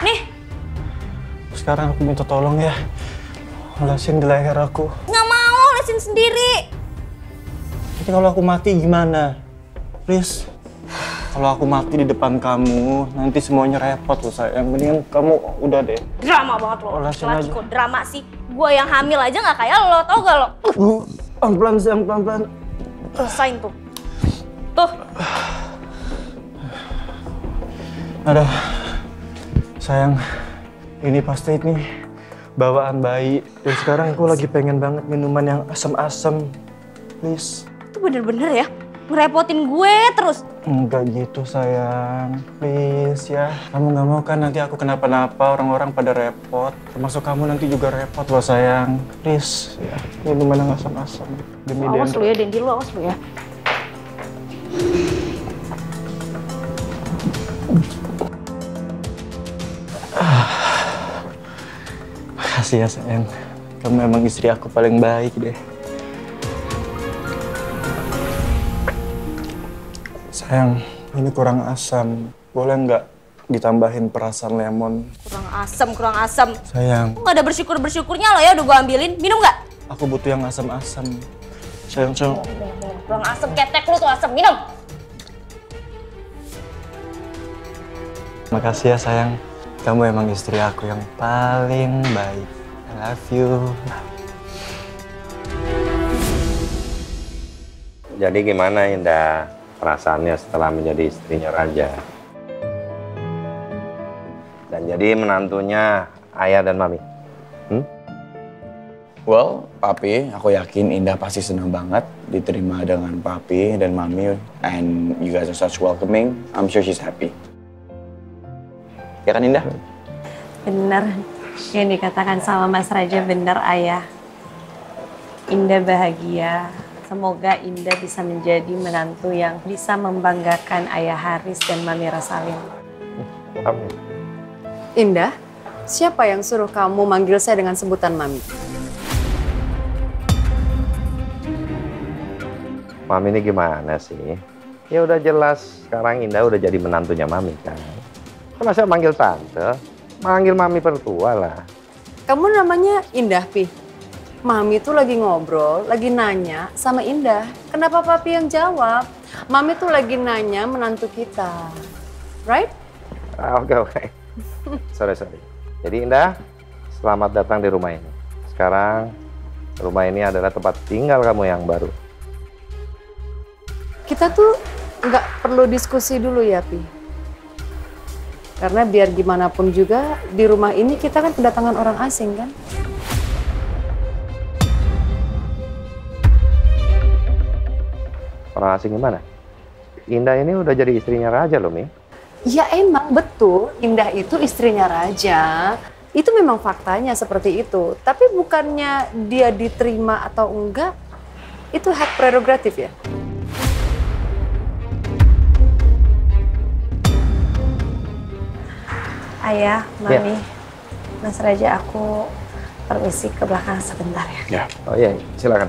Nih.
Sekarang aku minta tolong ya. Olesin di leher aku.
Nggak mau, olesin sendiri.
Nanti kalau aku mati gimana? Please. Kalau aku mati di depan kamu, nanti semuanya repot loh sayang. Mendingan kamu udah deh.
Drama banget lo.
Olesin
Laki
aja.
kok drama sih. Gue yang hamil aja nggak kayak lo, tau gak lo?
Pelan-pelan sayang, pelan-pelan.
Rasain tuh. Tuh.
Aduh. Sayang, ini pasti ini bawaan bayi. Dan sekarang aku lagi pengen banget minuman yang asam-asam. Please.
Itu bener-bener ya, ngerepotin gue terus.
Enggak gitu sayang, please ya. Kamu nggak mau kan nanti aku kenapa-napa, orang-orang pada repot. Termasuk kamu nanti juga repot loh sayang. Please ya, minuman yang asam-asam. Demi
Awas
Dendro.
lu ya, Dendi lu awas lu ya.
Makasih ya sayang, kamu emang istri aku paling baik deh. Sayang, ini kurang asam. Boleh nggak ditambahin perasan lemon?
Kurang asam.
Sayang,
Nggak ada bersyukur-bersyukurnya lo ya udah gue ambilin. Minum nggak?
aku butuh yang asam-asam. Sayang.
Kurang asam, ketek lu tuh asam. Minum.
Makasih ya sayang. Kamu emang istri aku yang paling baik. I love you.
Jadi gimana Indah perasaannya setelah menjadi istrinya Raja? Dan jadi menantunya Ayah dan Mami?
Well, Papi, aku yakin Indah pasti senang banget diterima dengan Papi dan Mami. And you guys are such welcoming. I'm sure she's happy. Ya kan Indah?
Bener, yang dikatakan sama Mas Raja bener Ayah. Indah bahagia. Semoga Indah bisa menjadi menantu yang bisa membanggakan Ayah Haris dan Mami Rosalin.
Amin.
Indah, siapa yang suruh kamu manggil saya dengan sebutan Mami?
Mami ini gimana sih? Ya udah jelas sekarang Indah udah jadi menantunya Mami kan. Masa manggil tante? Manggil Mami pertua lah.
Kamu namanya Indah, Pi. Mami tuh lagi ngobrol, lagi nanya sama Indah. Kenapa Papi yang jawab? Mami tuh lagi nanya menantu kita. Right?
Oke. Sorry. Jadi Indah, selamat datang di rumah ini. Sekarang rumah ini adalah tempat tinggal kamu yang baru.
Kita tuh nggak perlu diskusi dulu ya, Pi. Karena biar gimana pun juga di rumah ini kita kan kedatangan orang asing kan.
Orang asing gimana? Indah ini udah jadi istrinya Raja loh, Mi.
Ya emang betul, Indah itu istrinya Raja. Itu memang faktanya seperti itu. Tapi bukannya dia diterima atau enggak, itu hak prerogatif ya.
Ayah, Mami, Mas Raja, aku permisi ke belakang sebentar ya.
Ya.
Oh iya, silakan.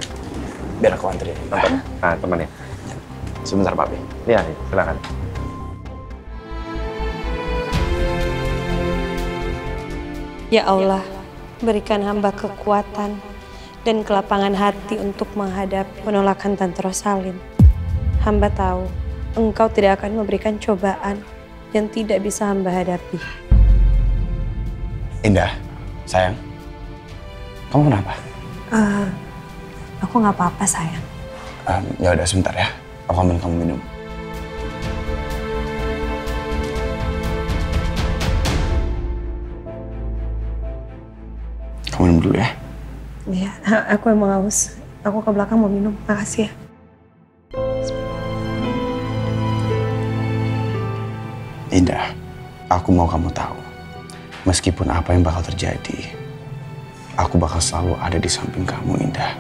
Biar aku anterin.
Nah, teman ya.
Sebentar, Papi.
Iya, silakan.
Ya Allah, berikan hamba kekuatan dan kelapangan hati untuk menghadapi penolakan Tante Rosalin. Hamba tahu Engkau tidak akan memberikan cobaan yang tidak bisa hamba hadapi.
Indah, sayang. Kamu kenapa?
Aku nggak apa-apa sayang.
Ya udah sebentar ya. Aku ambil kamu minum. Kamu minum dulu ya.
Iya, aku emang haus. Aku ke belakang mau minum. Makasih ya.
Indah, aku mau kamu tahu. Meskipun apa yang bakal terjadi, aku bakal selalu ada di samping kamu, Indah.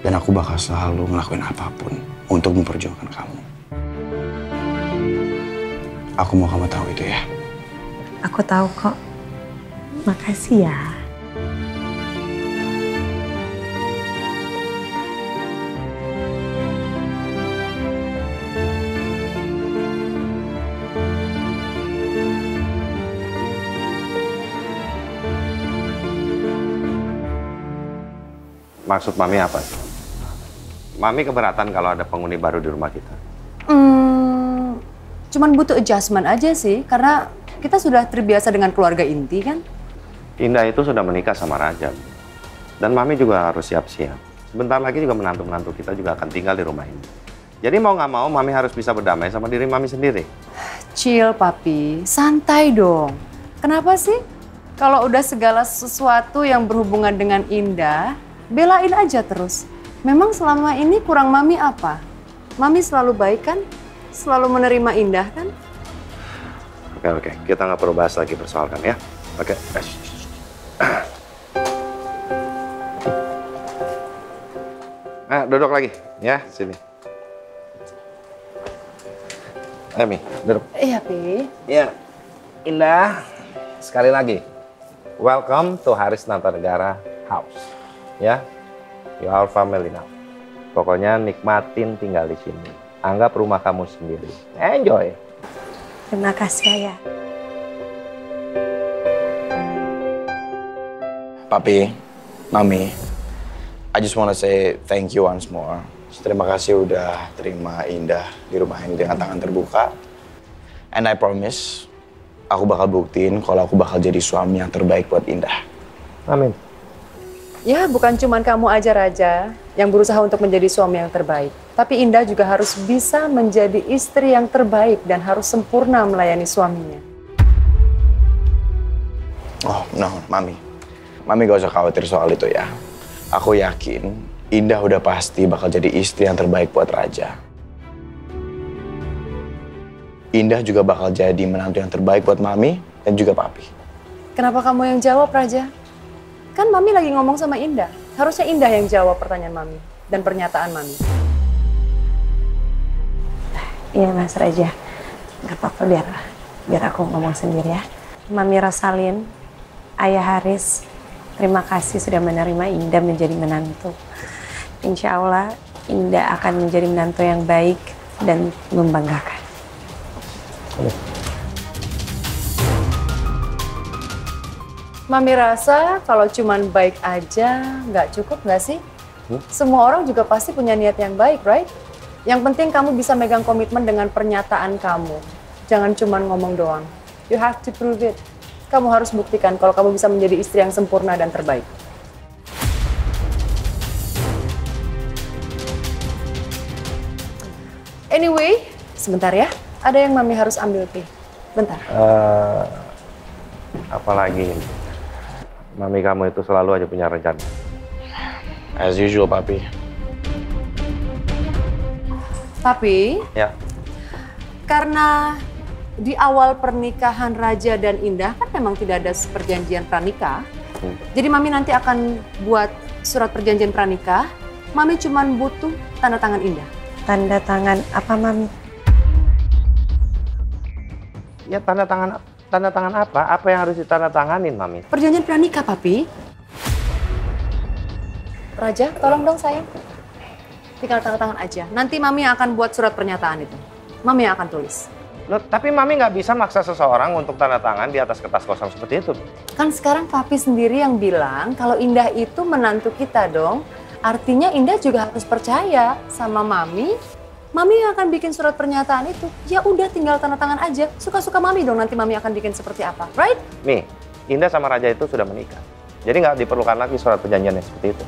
Dan aku bakal selalu ngelakuin apapun untuk memperjuangkan kamu. Aku mau kamu tahu itu ya.
Aku tahu kok. Makasih ya.
Maksud Mami apa sih? Mami keberatan kalau ada penghuni baru di rumah kita?
Cuman butuh adjustment aja sih, karena kita sudah terbiasa dengan keluarga inti kan?
Indah itu sudah menikah sama Raja. Dan Mami juga harus siap-siap. Sebentar lagi juga menantu-menantu kita juga akan tinggal di rumah ini. Jadi mau nggak mau, Mami harus bisa berdamai sama diri Mami sendiri.
Chill, Papi. Santai dong. Kenapa sih? Kalau udah segala sesuatu yang berhubungan dengan Indah, belain aja terus. Memang selama ini kurang Mami apa? Mami selalu baik kan? Selalu menerima Indah kan?
Oke. Kita nggak perlu bahas lagi persoalkan ya. Oke. Nah, duduk lagi ya, sini. Ayo, Mi, duduk.
Iya, Pi.
Iya. Indah, sekali lagi. Welcome to Haris Nantanegara House. Ya, you are family now. Pokoknya nikmatin tinggal di sini. Anggap rumah kamu sendiri. Enjoy.
Terima kasih Ayah.
Papi, Mami, I just wanna say thank you once more. Terima kasih udah terima Indah di rumah ini dengan tangan terbuka. And I promise, aku bakal buktiin kalau aku bakal jadi suami yang terbaik buat Indah.
Amin.
Ya, bukan cuma kamu aja, Raja, yang berusaha untuk menjadi suami yang terbaik. Tapi Indah juga harus bisa menjadi istri yang terbaik dan harus sempurna melayani suaminya.
Oh, no, Mami. Mami gak usah khawatir soal itu ya. Aku yakin Indah udah pasti bakal jadi istri yang terbaik buat Raja. Indah juga bakal jadi menantu yang terbaik buat Mami dan juga Papi.
Kenapa kamu yang jawab, Raja? Kan Mami lagi ngomong sama Indah. Harusnya Indah yang jawab pertanyaan Mami dan pernyataan Mami.
Iya Mas Raja, nggak apa-apa biar aku ngomong sendiri ya. Mami Rosalin, Ayah Haris, terima kasih sudah menerima Indah menjadi menantu. Insya Allah Indah akan menjadi menantu yang baik dan membanggakan.
Mami rasa kalau cuman baik aja nggak cukup nggak sih? Semua orang juga pasti punya niat yang baik, right? Yang penting kamu bisa megang komitmen dengan pernyataan kamu. Jangan cuman ngomong doang. You have to prove it. Kamu harus buktikan kalau kamu bisa menjadi istri yang sempurna dan terbaik. Anyway, sebentar ya. Ada yang Mami harus ambil, Pi. Bentar.
Apalagi Mami kamu itu selalu aja punya rencana.
As usual, Papi.
Tapi,
Ya.
karena di awal pernikahan Raja dan Indah kan memang tidak ada perjanjian pranikah. Jadi Mami nanti akan buat surat perjanjian pranikah. Mami cuma butuh tanda tangan Indah.
Tanda tangan apa, Mami?
Ya tanda tangan apa? Apa yang harus ditandatanganin, Mami?
Perjanjian pranikah, Papi. Raja, tolong dong sayang. Tinggal tanda tangan aja. Nanti Mami akan buat surat pernyataan itu. Mami yang akan tulis.
Loh, tapi Mami nggak bisa maksa seseorang untuk tanda tangan di atas kertas kosong seperti itu.
Kan sekarang Papi sendiri yang bilang kalau Indah itu menantu kita dong. Artinya Indah juga harus percaya sama Mami. Mami yang akan bikin surat pernyataan itu. Ya udah tinggal tanda tangan aja. Suka-suka Mami dong nanti Mami akan bikin seperti apa. Right?
Mi, Indah sama Raja itu sudah menikah. Jadi nggak diperlukan lagi surat perjanjian yang seperti itu.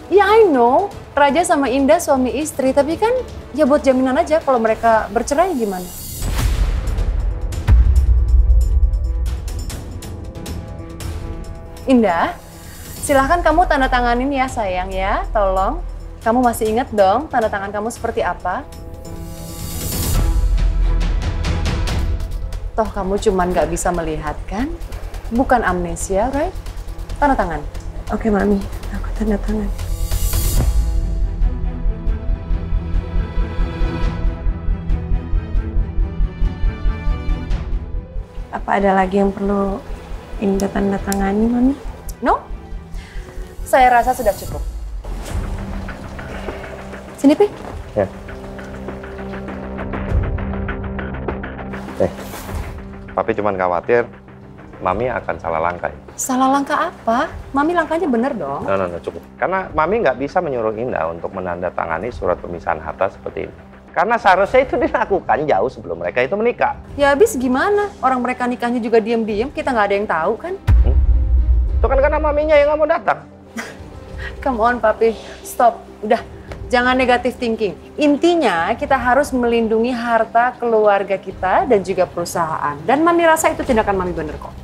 Ya I know. Raja sama Indah suami istri. Tapi kan ya buat jaminan aja kalau mereka bercerai gimana. Indah, silahkan kamu tanda tanganin ya sayang ya, tolong. Kamu masih ingat dong tanda tangan kamu seperti apa? Toh kamu cuman gak bisa melihat kan? bukan amnesia, right? Tanda tangan.
Oke, Mami. Aku tanda tangan. Apa ada lagi yang perlu Indah tanda tangani, Mami?
No, saya rasa sudah cukup. Sini, Pi.
Ya. Papi cuman khawatir Mami akan salah langkah.
Salah langkah apa? Mami langkahnya bener dong.
No, cukup. Karena Mami nggak bisa menyuruh Indah untuk menandatangani surat pemisahan harta seperti ini. Karena seharusnya itu dilakukan jauh sebelum mereka itu menikah.
Ya habis gimana? Orang mereka nikahnya juga diam-diam, kita nggak ada yang tahu kan?
Itu kan karena Maminya yang nggak mau datang.
Come on, Papi. Stop. Udah. Jangan negatif thinking. Intinya kita harus melindungi harta keluarga kita dan juga perusahaan. Dan Mami rasa itu tindakan Mami bener kok.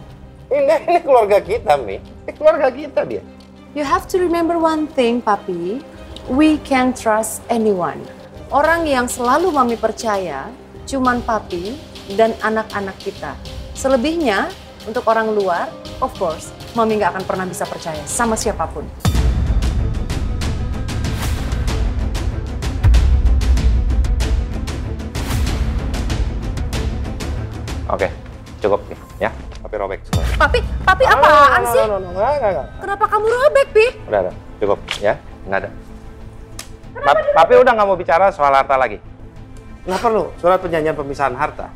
Indah ini keluarga kita, Mi. Ini keluarga kita dia.
You have to remember one thing, Papi. We can't trust anyone. Orang yang selalu Mami percaya cuman Papi dan anak-anak kita. Selebihnya untuk orang luar, of course, Mami nggak akan pernah bisa percaya sama siapapun.
Oke, cukup nih ya. Papi robek semua.
Papi apaan sih?
Enggak.
Kenapa kamu robek, Pi?
Udah, cukup ya. Nggak ada. Papi udah nggak mau bicara soal harta lagi. Nggak perlu surat perjanjian pemisahan harta.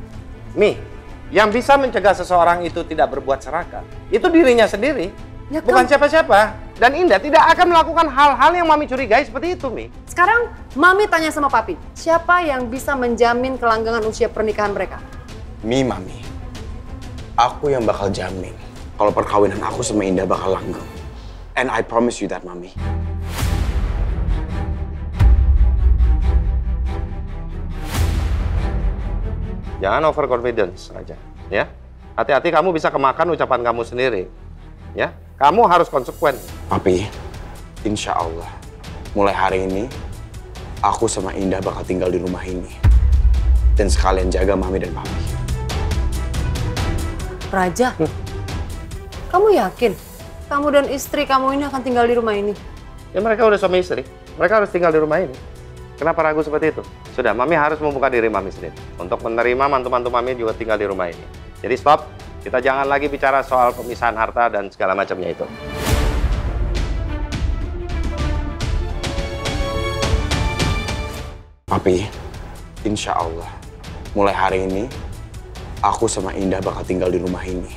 Mi, yang bisa mencegah seseorang itu tidak berbuat serakah, itu dirinya sendiri. Ya, bukan siapa-siapa. Dan Indah tidak akan melakukan hal-hal yang Mami curigai seperti itu, Mi.
Sekarang Mami tanya sama Papi, siapa yang bisa menjamin kelanggengan usia pernikahan mereka?
Mami, aku yang bakal jamin kalau perkawinan aku sama Indah bakal langgeng. And I promise you that, Mami.
Jangan overconfidence aja, ya. Hati-hati kamu bisa kemakan ucapan kamu sendiri, ya. Kamu harus konsekuen.
Papi, insya Allah, mulai hari ini aku sama Indah bakal tinggal di rumah ini dan sekalian jaga Mami dan Papi.
Raja, kamu yakin kamu dan istri kamu ini akan tinggal di rumah ini?
Ya mereka udah suami istri, mereka harus tinggal di rumah ini. Kenapa ragu seperti itu? Sudah, Mami harus membuka diri Mami sendiri. Untuk menerima mantu-mantu Mami juga tinggal di rumah ini. Jadi stop, kita jangan lagi bicara soal pemisahan harta dan segala macamnya itu.
Papi, insya Allah, mulai hari ini aku sama Indah bakal tinggal di rumah ini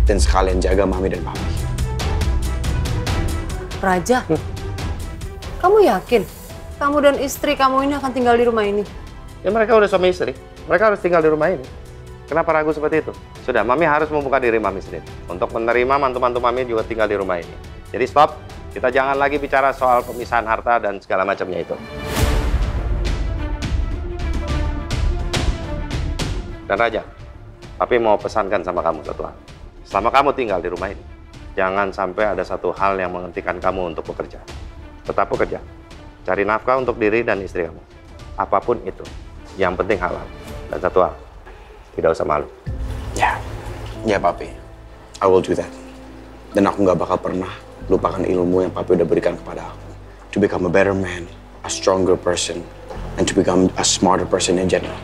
dan sekalian jaga Mami dan Papi.
Raja, kamu yakin kamu dan istri kamu ini akan tinggal di rumah ini?
Ya mereka udah suami istri, mereka harus tinggal di rumah ini. Kenapa ragu seperti itu? Sudah, Mami harus membuka diri Mami sendiri. Untuk menerima mantu-mantu Mami juga tinggal di rumah ini. Jadi stop, kita jangan lagi bicara soal pemisahan harta dan segala macamnya itu. Dan Raja, Papi mau pesankan sama kamu satu hal. Selama kamu tinggal di rumah ini, jangan sampai ada satu hal yang menghentikan kamu untuk bekerja. Tetap bekerja. Cari nafkah untuk diri dan istri kamu. Apapun itu. Yang penting halal. Dan satu hal, tidak usah malu.
Ya Papi. I will do that. Dan aku nggak bakal pernah lupakan ilmu yang Papi udah berikan kepada aku. To become a better man, a stronger person, and to become a smarter person in general.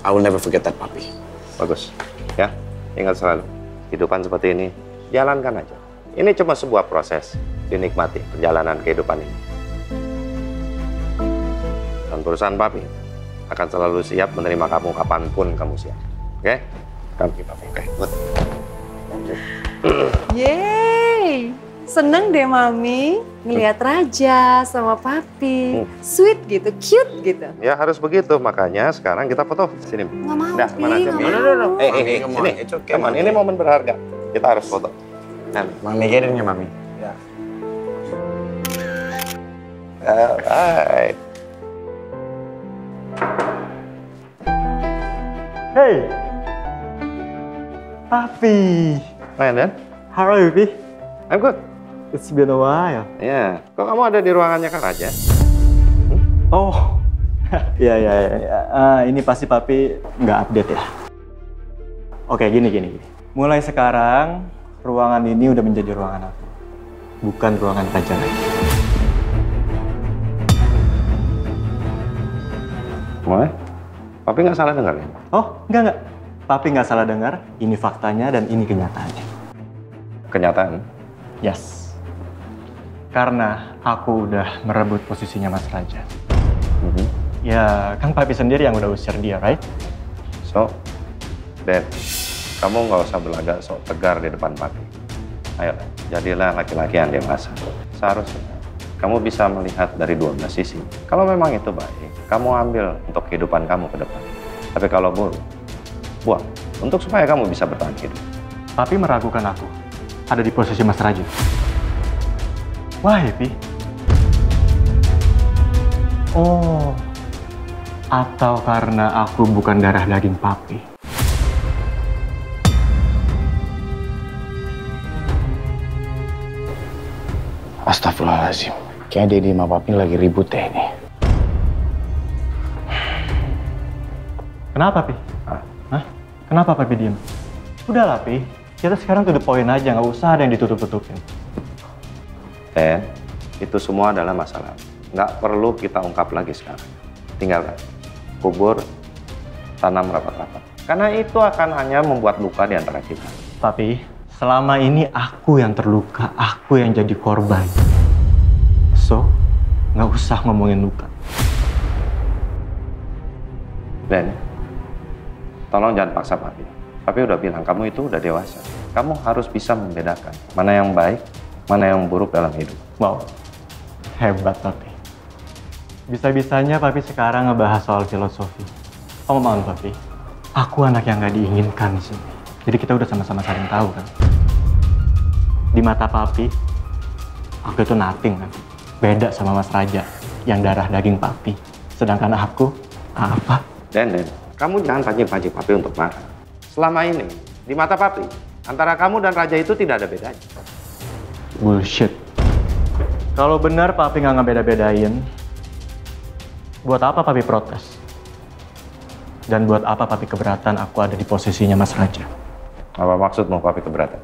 I will never forget that, Papi.
Bagus. Ya, ingat selalu. Kehidupan seperti ini, jalankan aja. Ini cuma sebuah proses. Dinikmati perjalanan kehidupan ini. Dan perusahaan Papi akan selalu siap menerima kamu kapanpun kamu siap. Oke? Kamu Papi. Oke, good.
Yeay, seneng deh Mami ngeliat Raja sama Papi. Sweet gitu, cute gitu.
Ya harus begitu, makanya sekarang kita foto. Sini.
Nggak mau,
Nah,
Pi,
mana aja?
nggak
No.
mau.
Sini.
It's okay,
Come on,
Mami.
ini momen berharga. Kita harus foto. Nah,
Mami mikirin ya, Mami.
Ya. Alright.
Hey, Papi.
Hi, Dan.
How are you, Pi?
I'm good.
It's been a while.
Ya, kok kamu ada di ruangannya Kak Raja?
Oh, ya. Ini pasti Papi nggak update ya. Oke, gini. Mulai sekarang, ruangan ini udah menjadi ruangan aku. Bukan ruangan Raja lagi.
Mulai? Papi nggak salah dengar ya?
Oh, enggak. Papi nggak salah dengar. Ini faktanya dan ini kenyataannya.
Kenyataan?
Yes. Karena aku udah merebut posisinya Mas Raja. Ya, kan Papi sendiri yang udah usir dia, right?
So, Dan, kamu nggak usah berlagak sok tegar di depan Papi. Ayo, jadilah laki-laki yang dewasa. Seharusnya kamu bisa melihat dari 12 sisi. Kalau memang itu baik, kamu ambil untuk kehidupan kamu ke depan. Tapi kalau buruk, buang. Untuk supaya kamu bisa bertahan hidup.
Papi meragukan aku ada di posisi Mas Raja. Wah, Pi. Oh, atau karena aku bukan darah daging Papi.
Astagfirullahaladzim. Kayaknya Dedi sama Papi lagi ribut deh ini.
Kenapa, Pi? Hah? Kenapa Papi diem? Udahlah, Pi. Kita sekarang to the point aja, nggak usah ada yang ditutup-tutupin.
Dan itu semua adalah masalah. Nggak perlu kita ungkap lagi sekarang. Tinggalkan. Kubur, tanam rapat-rapat. Karena itu akan hanya membuat luka di antara kita.
Papi, selama ini aku yang terluka, aku yang jadi korban. So, nggak usah ngomongin luka.
Dan, tolong jangan paksa Papi. Papi udah bilang, kamu itu udah dewasa. Kamu harus bisa membedakan mana yang baik, mana yang buruk dalam hidup.
Wow, hebat Papi. Bisa-bisanya Papi sekarang ngebahas soal filosofi. Kamu mau Papi? Aku anak yang nggak diinginkan di sini. Jadi kita udah sama-sama saling tahu kan. Di mata Papi, aku itu nothing kan. Beda sama Mas Raja yang darah daging Papi. Sedangkan aku apa?
Dan, kamu jangan pancing-pancing Papi untuk marah. Selama ini, di mata Papi, antara kamu dan Raja itu tidak ada bedanya.
Bullshit. Kalau benar Papi nggak ngebeda-bedain, buat apa Papi protes? Dan buat apa Papi keberatan aku ada di posisinya Mas Raja?
Apa maksudmu Papi keberatan?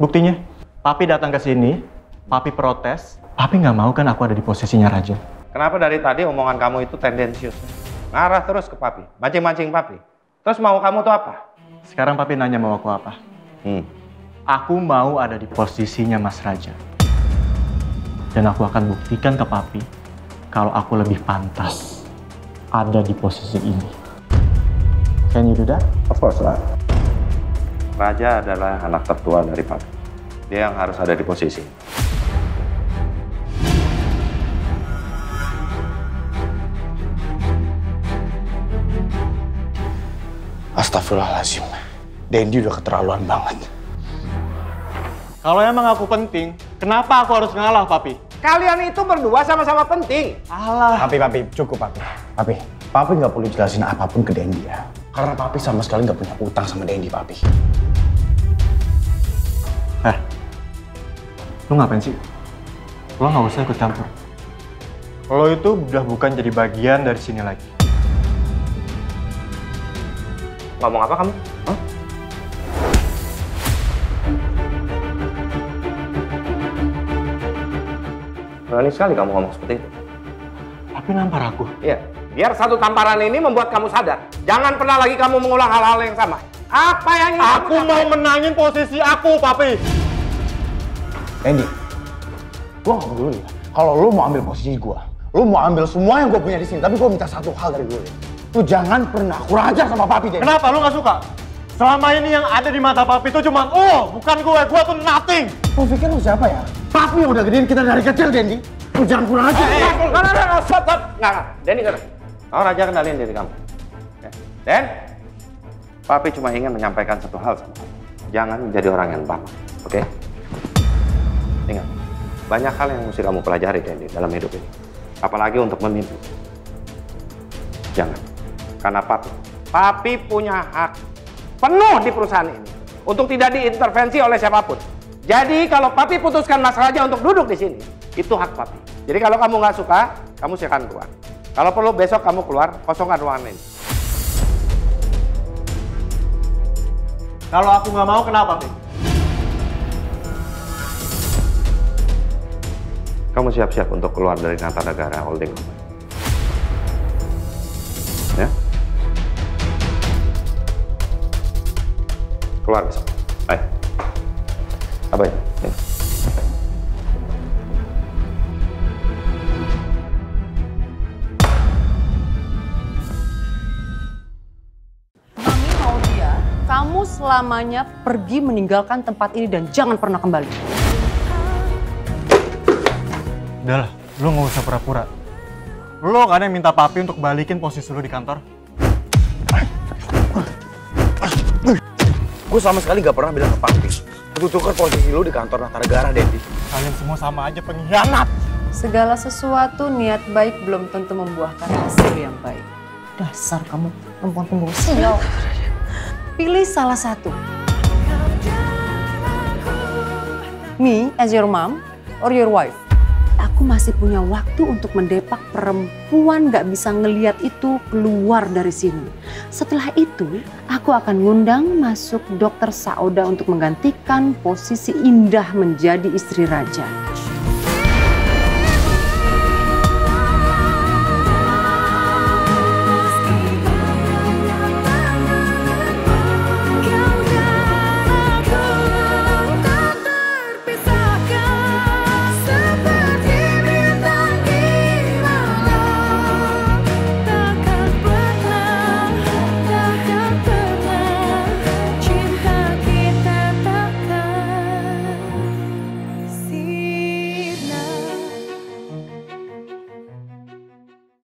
Buktinya, Papi datang ke sini, Papi protes, Papi nggak mau kan aku ada di posisinya Raja.
Kenapa dari tadi omongan kamu itu tendensius? Ngarah terus ke Papi, mancing-mancing Papi. Terus mau kamu tuh apa?
Sekarang Papi nanya mau aku apa? Aku mau ada di posisinya Mas Raja. Dan aku akan buktikan ke Papi kalau aku lebih pantas ada di posisi ini. Can you do that?
Of course lah. Raja adalah anak tertua dari Papi. Dia yang harus ada di posisi.
Astagfirullahaladzim. Dendi udah keterlaluan banget.
Kalau emang aku penting, kenapa aku harus ngalah, Papi?
Kalian itu berdua sama-sama penting.
Alah.
Papi, cukup Papi. Papi nggak perlu jelasin apapun ke Dendi ya. Karena Papi sama sekali nggak punya utang sama Dendi, Papi.
Lu ngapain sih? Lu nggak usah ikut campur. Lo itu udah bukan jadi bagian dari sini lagi.
Ngomong apa kamu? Hah? Berani sekali kamu ngomong seperti itu.
Tapi nampar aku.
Iya, biar satu tamparan ini membuat kamu sadar. Jangan pernah lagi kamu mengulang hal-hal yang sama. Apa yang
aku mau menangin posisi aku, Papi.
Dendi, gua nggak peduli. Kalau lu mau ambil posisi gua, lu mau ambil semua yang gua punya di sini. Tapi gua minta satu hal dari lu. Lu jangan pernah kurang ajar sama Papi, Dendi.
Kenapa lu nggak suka? Selama ini yang ada di mata Papi itu cuma bukan gue tuh nothing.
Lu pikir lu siapa ya? Papi yang udah gedein kita dari kecil, Dendi. Lu jangan kurang ajar.
Stop. Nggak. Dendi, kau Raja kenalin diri kamu. Den, Papi cuma ingin menyampaikan satu hal sama kamu. Jangan menjadi orang yang baper, oke? Ingat, banyak hal yang mesti kamu pelajari, Dendi, dalam hidup ini. Apalagi untuk memimpin. Jangan. Karena Papi punya hak penuh di perusahaan ini untuk tidak diintervensi oleh siapapun. Jadi kalau Papi putuskan Mas Raja untuk duduk di sini, itu hak Papi. Jadi kalau kamu nggak suka, kamu silakan keluar. Kalau perlu besok kamu keluar, kosongkan ruangan ini.
Kalau aku nggak mau, kenapa, Pip?
Kamu siap-siap untuk keluar dari Kartanegara Holding. Ya? Keluar besok. Ayo. Apa ini?
Mami mau dia, kamu selamanya pergi meninggalkan tempat ini dan jangan pernah kembali.
Udah lah, lu nggak usah pura-pura. Lu kan yang minta papi untuk balikin posisi lu di kantor.
Gue sama sekali gak pernah bilang ke papi untuk tukar posisi lu di kantor Kartanegara, Dedi.
Kalian semua sama aja pengkhianat.
Segala sesuatu niat baik belum tentu membuahkan hasil yang baik. Dasar kamu perempuan pembawa sial. Pilih salah satu. Me as your mom or your wife. Aku masih punya waktu untuk mendepak perempuan gak bisa ngeliat itu keluar dari sini. Setelah itu, aku akan ngundang masuk Dokter Sauda untuk menggantikan posisi Indah menjadi istri raja.